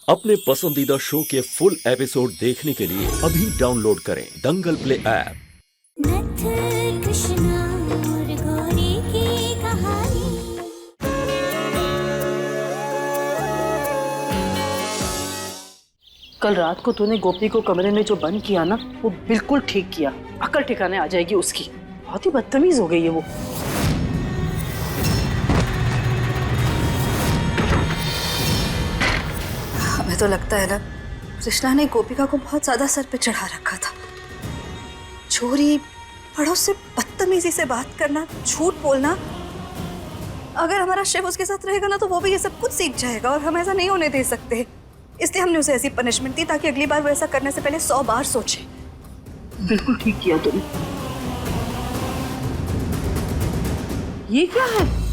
अपने पसंदीदा शो के फुल एपिसोड देखने के लिए अभी डाउनलोड करें दंगल प्ले ऐप। नथ कृष्णा और गौरी की कहानी। कल रात को तूने गोपी को कमरे में जो बंद किया ना, वो बिल्कुल ठीक किया। अकल ठिकाने आ जाएगी उसकी। बहुत ही बदतमीज हो गई है वो। हमें तो लगता है ना, कृष्णा ने गोपिका को बहुत ज्यादा सर पे चढ़ा रखा था। चोरी, पड़ोस से बदतमीजी से बात करना, झूठ बोलना। अगर हमारा शिव उसके साथ रहेगा ना, तो वो भी ये सब कुछ सीख जाएगा और हम ऐसा नहीं होने दे सकते। इसलिए हमने उसे ऐसी पनिशमेंट दी ताकि अगली बार वो ऐसा करने से पहले 100 बार सोचे। बिल्कुल ठीक किया तुमने। ये क्या है?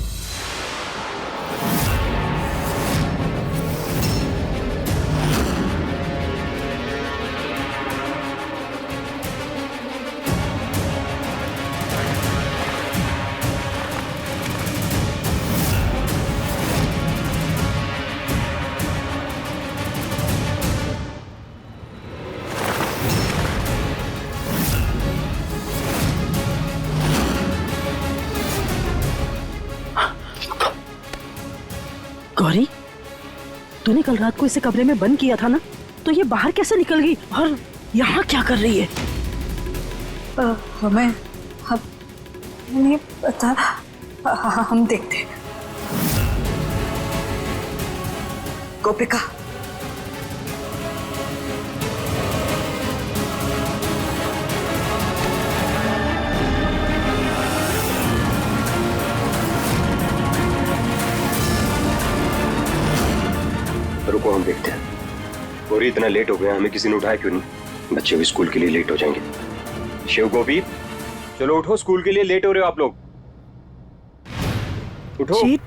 गौरी, तूने कल रात को इसे कमरे में बंद किया था ना, तो ये बाहर कैसे निकल गई और यहाँ क्या कर रही है? हमें नहीं पता। हम देखते हैं। गोपिका, रुको, हम देखते हैं। गौरी, इतना लेट हो गया, हमें किसी ने उठाया क्यों नहीं? बच्चे भी स्कूल के लिए लेट हो जाएंगे। शिव, गोपी, चलो उठो, स्कूल के लिए लेट हो रहे हो आप लोग। उठो। जी,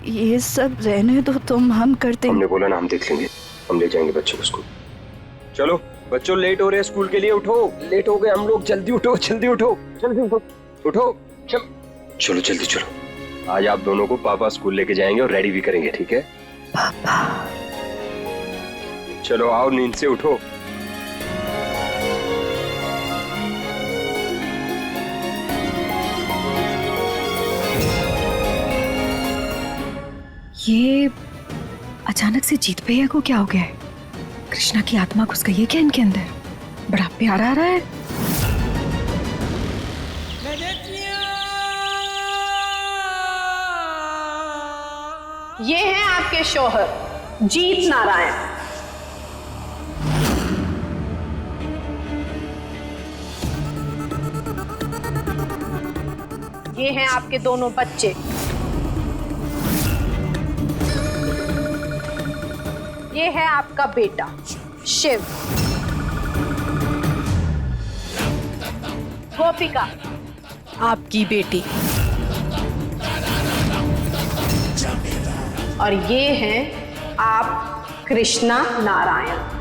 ये सब रहने दो तुम, हम करते। हमने बोला ना, हम देख लेंगे, हम ले जाएंगे बच्चों को स्कूल। चलो बच्चों, लेट हो रहे हैं स्कूल के लिए, उठो। लेट हो गए हम लोग, जल्दी उठो, जल्दी उठो, जल्दी उठो, उठो। चलो जल्दी चलो। आज आप दोनों को पापा स्कूल लेके जाएंगे और रेडी भी करेंगे, ठीक है? पापा, चलो आओ, नींद से उठो। ये अचानक से जीत भैया को क्या हो गया है? कृष्णा की आत्मा घुस गई है क्या इनके अंदर? बड़ा प्यार आ रहा है। ये हैं आपके शौहर जीत नारायण। ये हैं आपके दोनों बच्चे। ये है आपका बेटा शिव। गोपिका, आपकी बेटी। और ये हैं आप कृष्णा नारायण।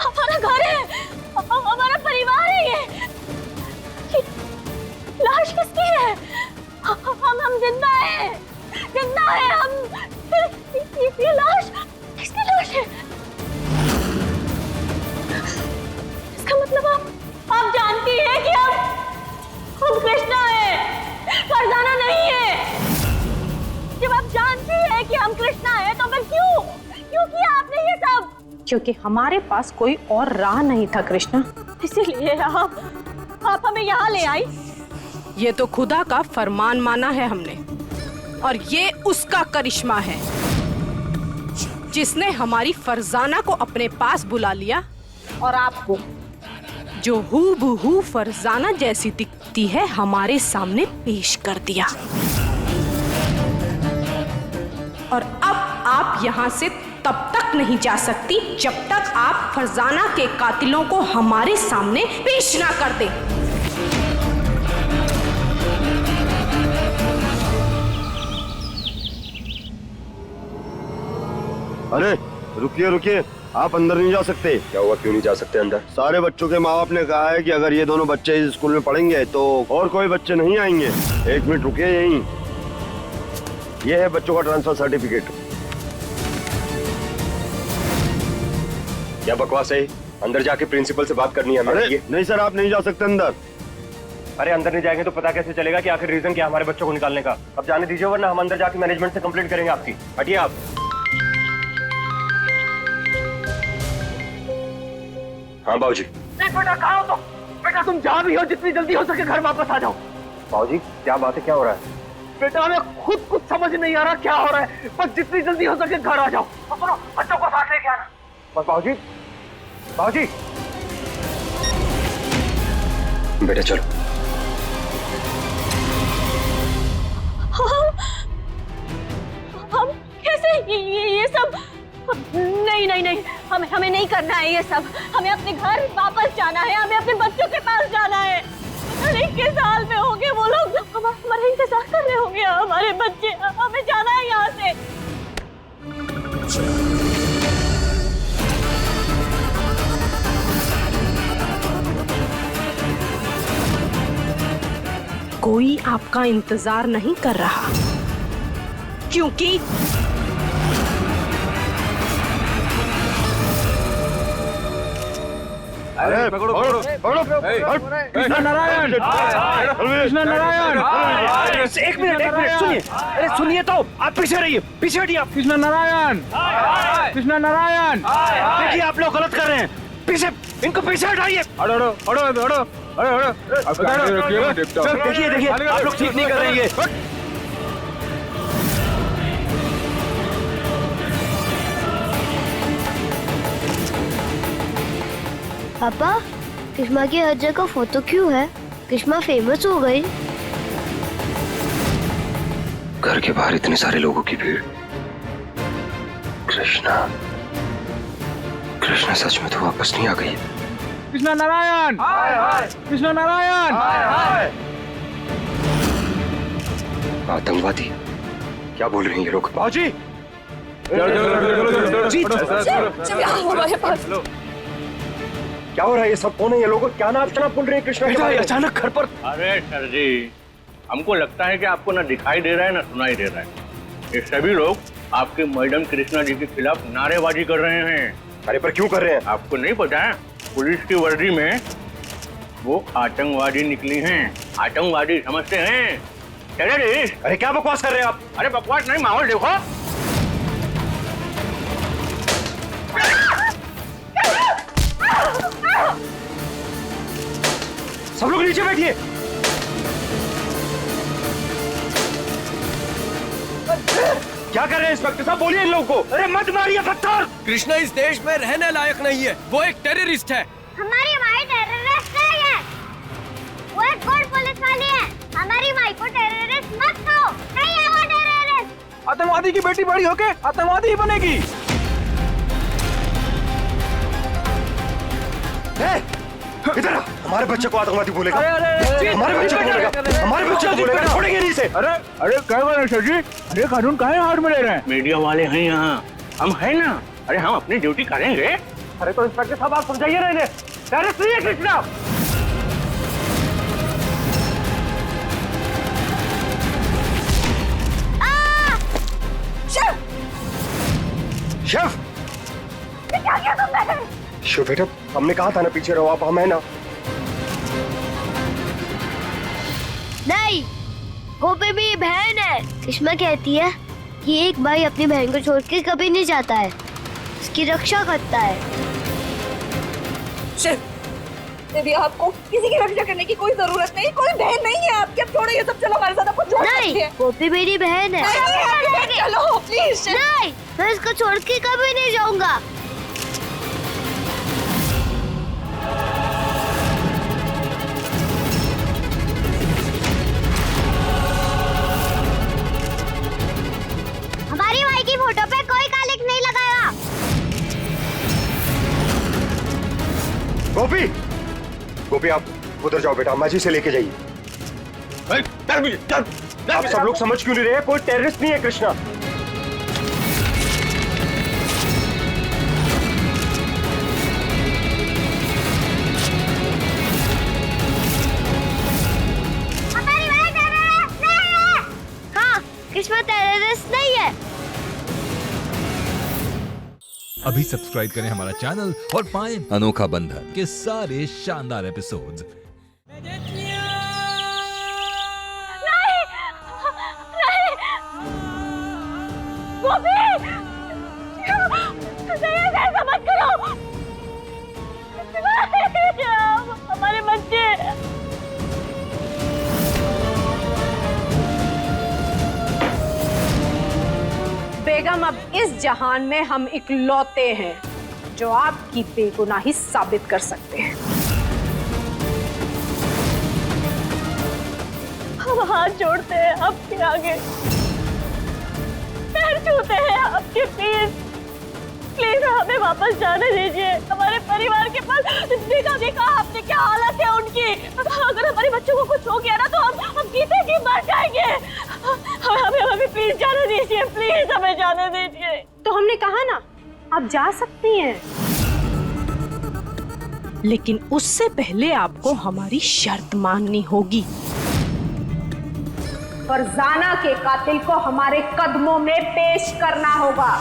हमारा घर है, हमारा परिवार है ये लाश किसकी है? हम जिंदा है, जिंदा है हम। ये लाश किसकी लाश है? इसका मतलब आप जानती हैं कि हम कृष्णा है, फरजाना नहीं है। जब आप जानती हैं कि हम कृष्णा है, तो फिर क्यों किया आपने ये सब? क्योंकि हमारे पास कोई और राह नहीं था कृष्णा, इसीलिए आप हमें यहाँ ले आई। ये तो खुदा का फरमान माना है हमने, और ये उसका करिश्मा है जिसने हमारी फरजाना को अपने पास बुला लिया और आपको, जो हूबहू फरजाना जैसी दिखती है, हमारे सामने पेश कर दिया। और अब आप यहाँ से तब तक नहीं जा सकती जब तक आप फरजाना के कातिलों को हमारे सामने पेश ना कर दें। अरे रुकिए रुकिए, आप अंदर नहीं जा सकते। क्या हुआ, क्यों नहीं जा सकते अंदर? सारे बच्चों के माँ बाप ने कहा है कि अगर ये दोनों बच्चे इस स्कूल में पढ़ेंगे तो और कोई बच्चे नहीं आएंगे। एक मिनट रुकिए यहीं। ये है बच्चों का ट्रांसफर सर्टिफिकेट। क्या बकवास है? अंदर जाके प्रिंसिपल से बात करनी है हमें। अरे नहीं सर, आप नहीं जा सकते अंदर। अरे अंदर नहीं जाएंगे तो पता कैसे चलेगा कि आखिर रीजन क्या है हमारे बच्चों को निकालने का? अब जाने दीजिए, वरना हम अंदर जाके मैनेजमेंट से कंप्लेंट करेंगे आपकी। हटिए आप। हाँ बाबूजी। बेटा कहाँ हो तुम? बेटा तुम जहाँ भी हो जितनी जल्दी हो सके घर वापस आ जाओ। बाबूजी क्या बात है, क्या हो रहा है? बेटा हमें खुद कुछ समझ नहीं आ रहा क्या हो रहा है, बस जितनी जल्दी हो सके घर आ जाओ। और सुनो, बच्चों को साथ लेके आना। बस बाबूजी, बाबूजी। बेटा चलो। हम कैसे ये सब? नहीं नहीं नहीं, हमें नहीं करना है ये सब। हमें अपने घर वापस जाना है, हमें अपने बच्चों के पास जाना है। पता नहीं किस हाल में होंगे वो लोग, हमारा इंतजार कर रहे होंगे हमारे बच्चे। हमें जाना है यहाँ से। कोई आपका इंतजार नहीं कर रहा, क्योंकि अरे पकड़ो पकड़ो पकड़ो। कृष्ण नारायण, कृष्ण नारायण। एक मिनट सुनिए। अरे सुनिए तो, आप पीछे रहिए, पीछे हटिए आप। कृष्ण नारायण, कृष्ण नारायण। देखिए आप लोग गलत कर रहे हैं, पीछे इनको पीछे हटाइए। हटो हटो हटो हटो हटो। देखिए देखिए आप लोग ठीक नहीं कर रहे हैं। पापा, कृष्णा की हर जगह फोटो क्यों है? कृष्णा फेमस हो गई। घर के बाहर इतने सारे लोगों की भीड़। कृष्णा, कृष्णा सच में तो वापस नहीं आ गई? कृष्ण नारायण, कृष्ण नारायण। आतंकवादी? क्या बोल रहे हैं ये लोग? बाबूजी हमारे पास क्या हो रहा है? ये सब कौन है ये लोग? क्या नाम बोल रहे हैं कृष्णा के बारे में? अचानक घर पर। अरे सर जी, हमको लगता है कि आपको ना दिखाई दे रहा है ना सुनाई दे रहा है। ये सभी लोग आपके मैडम कृष्णा जी के खिलाफ नारेबाजी कर रहे हैं। अरे पर क्यों कर रहे हैं? आपको नहीं पता है? पुलिस की वर्दी में वो आतंकवादी निकली हैं। आतंकवादी समझते हैं? टेररिस्ट। अरे क्या बकवास कर रहे हैं आप? अरे बकवास नहीं, माहौल देखो। सब लोग नीचे बैठिए। क्या कर रहे हैं इंस्पेक्टर साहब? बोलिए इन लोगों को। अरे मत मारिए पत्थर। कृष्णा इस देश में रहने लायक नहीं है, वो एक टेररिस्ट है। हमारी माई टेररिस्ट नहीं है, वो एक गुड पुलिस वाली है। हमारी माई को टेररिस्ट मत कहो, नहीं है वो टेररिस्ट। आतंकवादी की बेटी बड़ी होके आतंकवादी ही बनेगी। इधर हमारे बच्चे को आतंकवादी बोलेगा? हमारे बच्चे को बोलेगा? हमारे बच्चे को बोलेगा? छोड़ेंगे नहीं इसे। अरे अरे क्या कर रहे हैं सर जी? अरे कानून काहे हाथ में ले रहे हैं? मीडिया वाले हैं यहाँ, हम है ना। अरे हम अपनी ड्यूटी करेंगे। अरे तो इंस्पेक्टर साहब आप समझाइए ना इन्हें। टेररिस्ट नहीं है कृष्णा। शेफ, क्या किया तुमने? शिव बेटा, हमने कहा था ना पीछे रहो आप, हम है ना। नहीं, गोपी भी बहन है। कृष्णा कहती है कि एक भाई अपनी बहन को छोड़ के कभी नहीं जाता है, उसकी रक्षा करता है। देवी, आपको किसी की रक्षा करने की कोई जरूरत नहीं, कोई बहन नहीं है आपकी। अब छोड़ो ये सब, चलो हमारे साथ। आपको छोड़ नहीं, गोपी मेरी बहन है। चलो प्लीज। नहीं, मैं इसको छोड़ के कभी नहीं जाऊंगा। हमारी माई की फोटो पे कोई कालिक नहीं लगाया। गोपी आप उधर जाओ बेटा, अम्मा जी से लेके जाइए। आप सब लोग समझ क्यों नहीं रहे? कोई टेररिस्ट नहीं है कृष्णा। कृष्णा टेररिस्ट नहीं है। अभी सब्सक्राइब करें हमारा चैनल और पाएं अनोखा बंधन के सारे शानदार एपिसोड्स। गोपी, ऐसा मत करो। हमारे बच्चे। बेगम, अब इस जहान में हम इकलौते हैं जो आपकी बेगुनाही साबित कर सकते हैं। हम हाथ जोड़ते हैं आपके आगे, पैर छूते हैं आपके, प्लीज प्लीज हमें वापस जाने दीजिए। हमारे परिवार के पास देखा आपने क्या हालत है उनकी। अगर हमारे बच्चों को कुछ हो गया ना तो हम जीते जी मर जाएंगे। हमें प्लीज जाने दीजिए, प्लीज हमें जाने दीजिए। तो हमने कहा ना, आप जा सकती हैं, लेकिन उससे पहले आपको हमारी शर्त माननी होगी। फरजाना के कातिल को हमारे कदमों में पेश करना होगा।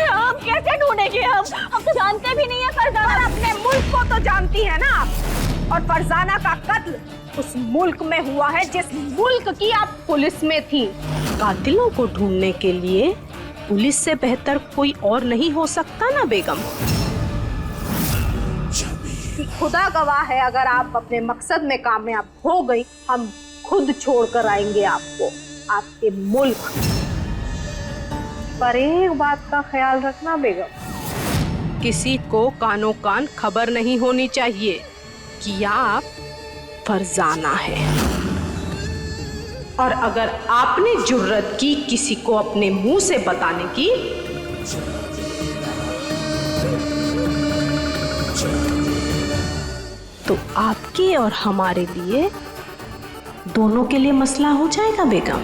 हम कैसे ढूंढेंगे? हम तो जानते भी नहीं है फरजाना। अपने मुल्क को तो जानती है ना, और फरजाना का कत्ल उस मुल्क में हुआ है जिस मुल्क की आप पुलिस में थी। कातिलों को ढूंढने के लिए पुलिस से बेहतर कोई और नहीं हो सकता ना बेगम। खुदा गवाह है, अगर आप अपने मकसद में कामयाब हो गई, हम खुद छोड़कर आएंगे आपको आपके मुल्क। पर एक बात का ख्याल रखना बेगम, किसी को कानो कान खबर नहीं होनी चाहिए कि आप फरजाना है। और अगर आपने जुर्रत की किसी को अपने मुंह से बताने की, तो आपके और हमारे लिए, दोनों के लिए मसला हो जाएगा बेगम।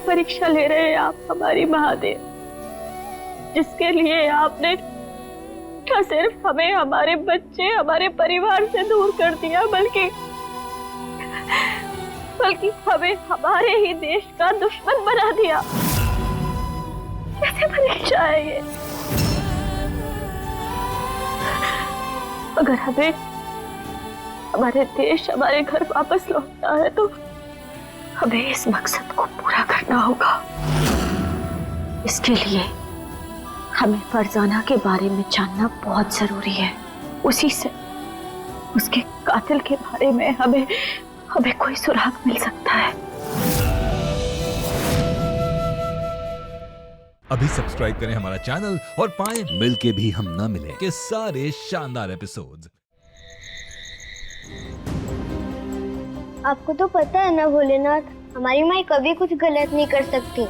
परीक्षा ले रहे हैं आप हमारी महादेव, जिसके लिए आपने न सिर्फ हमें हमारे बच्चे, हमारे परिवार से दूर कर दिया, बल्कि हमें हमारे ही देश का दुश्मन बना दिया। कैसे परीक्षा है ये? अगर हमें हमारे देश, हमारे घर वापस लौटना है तो हमें इस मकसद को पूरा करना होगा। इसके लिए हमें फरजाना के बारे में जानना बहुत जरूरी है। उसी से, उसके कातिल के बारे में हमें कोई सुराग मिल सकता है। अभी सब्सक्राइब करें हमारा चैनल और पाएं मिलके भी हम ना मिले के सारे शानदार एपिसोड्स। आपको तो पता है ना भोलेनाथ, हमारी माई कभी कुछ गलत नहीं कर सकती।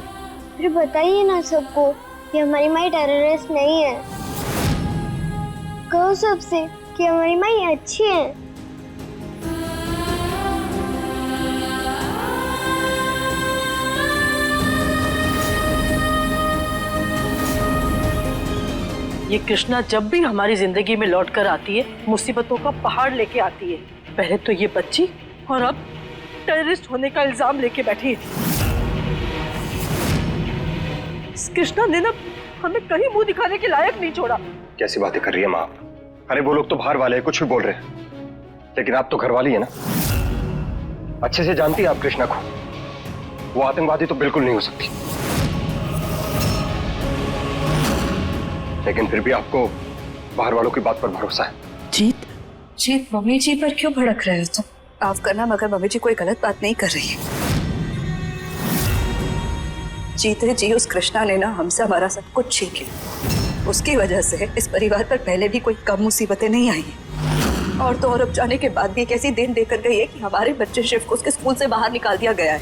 फिर बताइए ना सबको कि हमारी माई टेररिस्ट नहीं है। कहो सबसे कि हमारी माई अच्छी है। ये कृष्णा जब भी हमारी जिंदगी में लौट कर आती है, मुसीबतों का पहाड़ लेके आती है। पहले तो ये बच्ची, और अब टेररिस्ट होने का इल्जाम लेके बैठी है। इस कृष्णा ने ना हमें कहीं मुंह दिखाने के लायक नहीं छोड़ा। कैसी बातें कर रही है माँ? अरे वो लोग तो बाहर वाले हैं, कुछ भी बोल रहे हैं, लेकिन आप तो घर वाली है ना, अच्छे से जानती है आप कृष्णा को। वो आतंकवादी तो बिल्कुल नहीं हो सकती, लेकिन फिर भी आपको बाहर वालों की बात पर भरोसा है। जीत जीत मम्मी जी पर क्यों भड़क रहे हो तुम? माफ करना मगर मम्मी जी कोई गलत बात नहीं कर रही है। जीते जी उस कृष्णा ने ना हमसे हमारा सब कुछ छीन लिया। उसकी वजह से इस परिवार पर पहले भी कोई कम मुसीबतें नहीं आई हैं। और तो और अब जाने के बाद भी एक ऐसी दिन देकर गई है कि हमारे बच्चे शिव को उसके स्कूल से बाहर निकाल दिया गया है।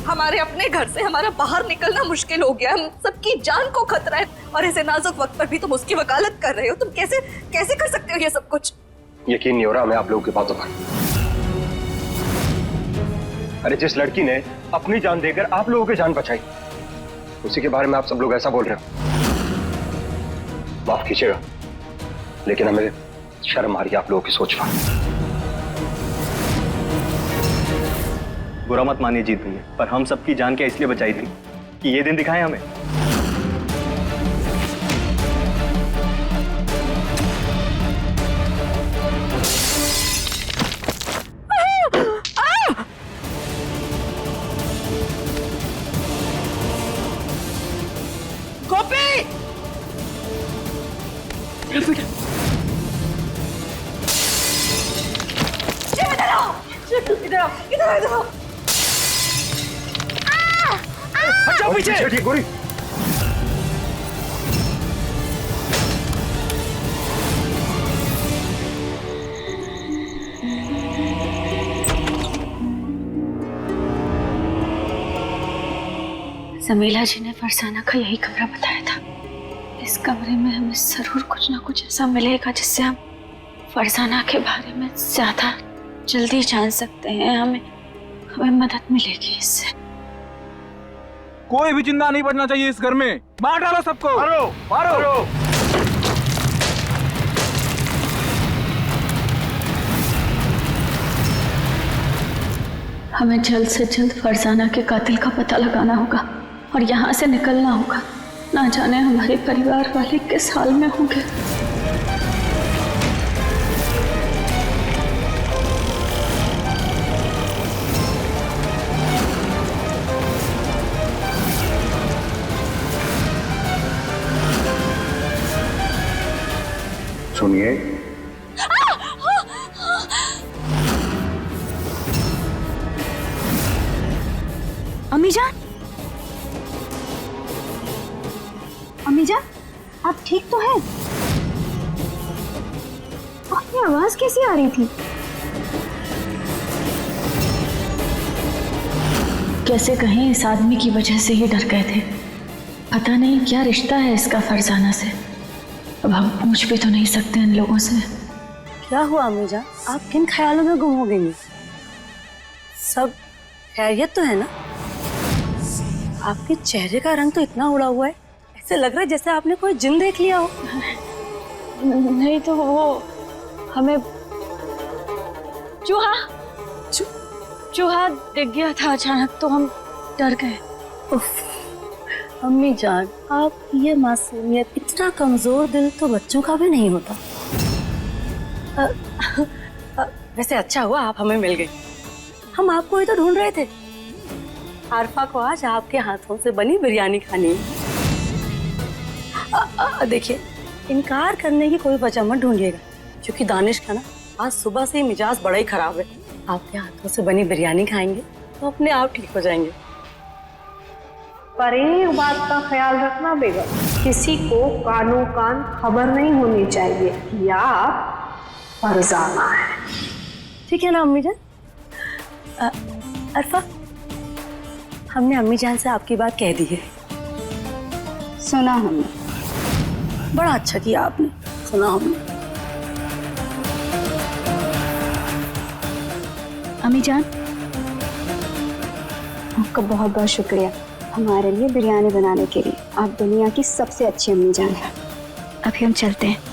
हमारे अपने घर से हमारा बाहर निकलना मुश्किल हो गया। हम सबकी जान को खतरा है और ऐसे नाजुक वक्त पर भी तुम उसकी वकालत कर रहे हो। तुम कैसे कैसे कर सकते हो ये सब कुछ? यकीन नहीं हो रहा हमें आप लोगों की बातों पर। अरे जिस लड़की ने अपनी जान देकर आप लोगों की जान बचाई, उसी के बारे में आप सब लोग ऐसा बोल रहे हो। माफ कीजिएगा, लेकिन हमें शर्म आ रही है आप लोगों की सोच पर। बुरा मत मानिए जीत भैया, पर हम सबकी जान क्या इसलिए बचाई थी कि ये दिन दिखाएं हमें। गोपी! इधर आओ! इधर आओ! इधर आओ! जाओ पीछे। गोरी जमीला जी ने फरसाना का यही कमरा बताया था। इस कमरे में हमें जरूर कुछ ना कुछ ऐसा मिलेगा जिससे हम फरसाना के बारे में ज्यादा जल्दी जान सकते हैं। हमें मदद मिलेगी इससे। कोई भी जिंदा नहीं बचना चाहिए इस घर में। मार डालो सबको। मारो मारो। हमें जल्द से जल्द फरसाना के कातिल का पता लगाना होगा और यहाँ से निकलना होगा। ना जाने हमारे परिवार वाले किस हाल में होंगे। सुनिए, अम्मी जान, अम्मी जान, आप ठीक तो हैं? आपकी आवाज कैसी आ रही थी? कैसे कहीं इस आदमी की वजह से ही डर गए थे। पता नहीं क्या रिश्ता है इसका फरसाना से। अब हम पूछ भी तो नहीं सकते इन लोगों से। क्या हुआ अम्मी जान? आप किन ख्यालों में गुम हो गई? सब खैरियत तो है ना? आपके चेहरे का रंग तो इतना उड़ा हुआ है, ऐसे लग रहा है जैसे आपने कोई जिन देख लिया हो। नहीं तो वो हमें चूहा दिख गया था अचानक, तो हम डर गए। अम्मी जान, आप ये मासूमियत, इतना कमजोर दिल तो बच्चों का भी नहीं होता। वैसे अच्छा हुआ आप हमें मिल गए। हम आपको ही तो ढूंढ रहे थे। आरफा को आज आपके हाथों से बनी बिरयानी खानी। देखिए, इनकार करने की कोई वजह मत ढूंढिएगा, क्योंकि दानिश का ना आज सुबह से ही मिजाज बड़ा ही खराब है। आपके हाथों से बनी बिरयानी खाएंगे तो अपने आप ठीक हो जाएंगे। पर एक बात का ख्याल रखना बेगम, किसी को कानो कान खबर नहीं होनी चाहिए कि आप फरजाना है। ठीक है ना अम्मी जान? अरफा, हमने अम्मी जान से आपकी बात कह दी है। सुना हमने। बड़ा अच्छा किया आपने, सुना हमने। अम्मी जान, आपका बहुत बहुत शुक्रिया हमारे लिए बिरयानी बनाने के लिए। आप दुनिया की सबसे अच्छी अम्मी जान हैं। अभी हम चलते हैं।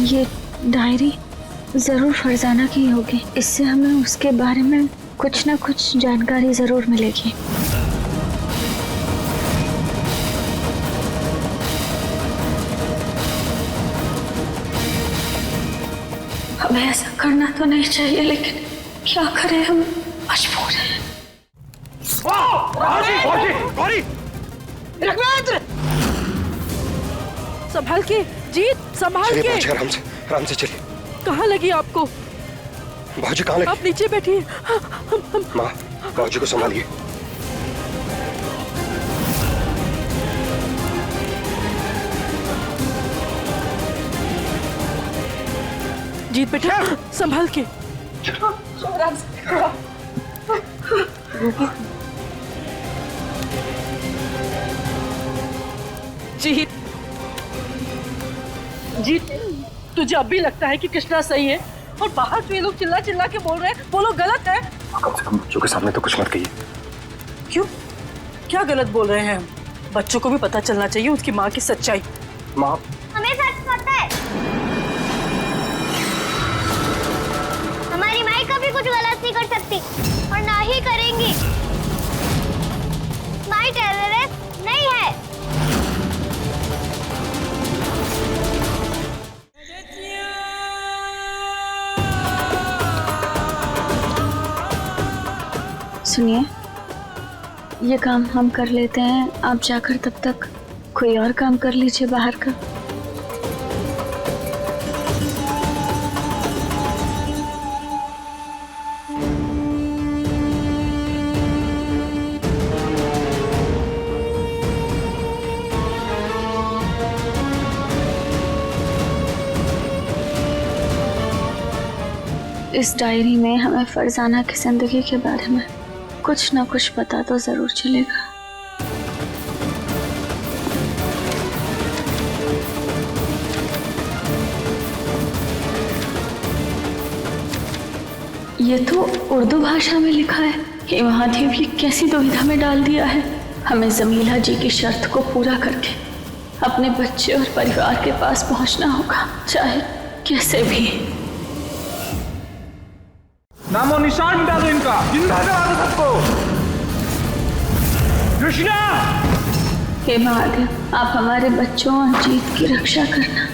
ये डायरी जरूर फरजाना की होगी। इससे हमें उसके बारे में कुछ ना कुछ जानकारी जरूर मिलेगी। हमें ऐसा करना तो नहीं चाहिए, लेकिन क्या करें, हम मजबूर हैं। संभाल के जीत, संभाल के। आराम से चलिए। कहाँ लगी आपको? भाजी कहाँ लगी? आप नीचे बैठिए। माँ, भाजी को संभालिए। जीत बेटा, संभाल के। जीत, जीत, तुझे अब भी लगता है कि कृष्णा सही है? और बाहर जो ये लोग चिल्ला चिल्ला के बोल रहे हैं वो लोग गलत है। कम से कम बच्चों के सामने तो कुछ मत कहिए। क्यों? क्या गलत बोल रहे हैं हम? बच्चों को भी पता चलना चाहिए उसकी माँ की सच्चाई। माँ, हमें सच पता है। हमारी माई कभी कुछ गलत नहीं कर सकती और ना ही करेंगी। माई टेररिस्ट नहीं है। सुनिए, ये काम हम कर लेते हैं, आप जाकर तब तक कोई और काम कर लीजिए बाहर का। इस डायरी में हमें फरजाना की जिंदगी के बारे में कुछ ना कुछ पता तो जरूर चलेगा। ये तो उर्दू भाषा में लिखा है। ये महादेव ये कैसी दुविधा में डाल दिया है। हमें जमीला जी की शर्त को पूरा करके अपने बच्चे और परिवार के पास पहुंचना होगा, चाहे कैसे भी। नामो निशान मिटा दो इनका, जिंदा करा दो सबको। कृष्णा! हे महादेव, आप हमारे बच्चों और जीत की रक्षा करना।